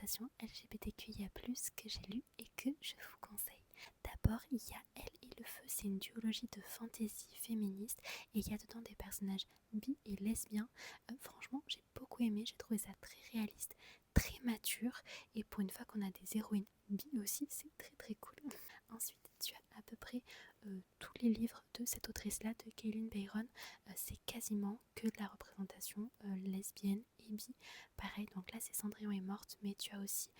illustration LGBTQIA+, que j'ai lu et que je vous conseille. D'abord, il y a Elle et le feu, c'est une duologie de fantasy féministe et il y a dedans des personnages bi et lesbiens. Franchement, j'ai beaucoup aimé, j'ai trouvé ça très réaliste, très mature et pour une fois qu'on a des héroïnes bi aussi, c'est très très cool. Ensuite, tu as à peu près tous les livres de cette autrice-là, de Kaylin Byron, c'est quasiment que de la représentation lesbienne et bi. Pareil, donc là c'est Cendrillon est morte, mais tu as aussi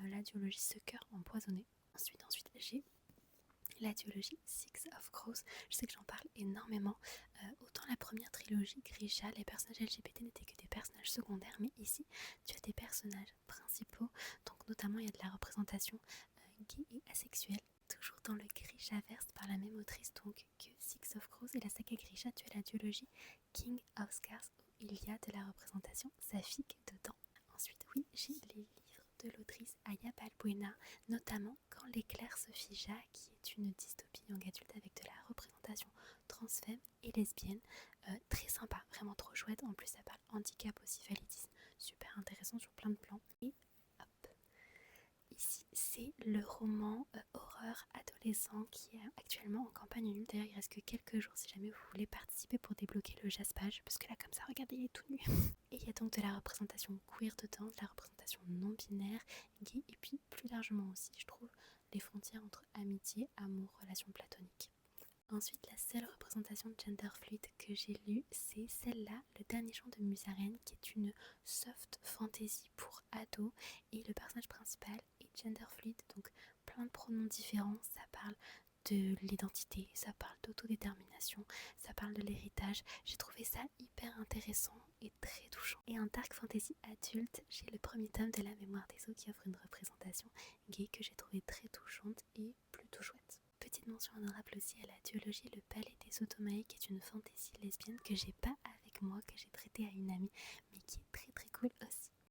la duologie Ce cœur empoisonné. Ensuite j'ai la duologie Six of Crows. Je sais que j'en parle énormément. Autant la première trilogie, Grisha, les personnages LGBT n'étaient que des personnages secondaires, mais ici tu as des personnages principaux, donc notamment il y a de la représentation gay et asexuelle, toujours dans le Grishaverse par la même autrice donc que Six of Crows et la saga Grisha. Tu as la duologie King of Scars où il y a de la représentation saphique dedans. Ensuite, oui, j'ai les livres de l'autrice Aya Balbuena, notamment Quand l'éclair se figea, qui est une dystopie young adulte avec de la représentation transfemme et lesbienne. Très sympa, vraiment trop chouette. En plus, ça parle handicap aussi, validisme, super intéressant sur plein de plans. Et hop, ici, c'est le roman horreur adolescent qui est actuellement en campagne nulle. D'ailleurs, il reste que quelques jours si jamais vous voulez participer pour débloquer le jaspage, parce que là, comme ça, regardez, il est tout nu. Et il y a donc de la représentation queer dedans, de la représentation non-binaire, gay, et puis plus largement aussi, je trouve, les frontières entre amitié, amour, relations platoniques. Ensuite, la seule représentation de gender fluid que j'ai lue, c'est celle-là, Le dernier chant de Musarène, qui est une soft fantasy pour ados. Et le personnage principal est gender fluid, donc plein de pronoms différents. Ça parle de l'identité, ça parle d'autodétermination, ça parle de l'héritage. J'ai trouvé ça hyper intéressant et très touchant. Et en dark fantasy adulte, j'ai le premier tome de La mémoire des eaux qui offre une représentation gay que j'ai trouvé très touchante et plutôt chouette. Petite mention honorable aussi à la duologie Le palais des Automae, qui est une fantaisie lesbienne que j'ai pas avec moi, que j'ai prêtée à une amie, mais qui est très très cool aussi.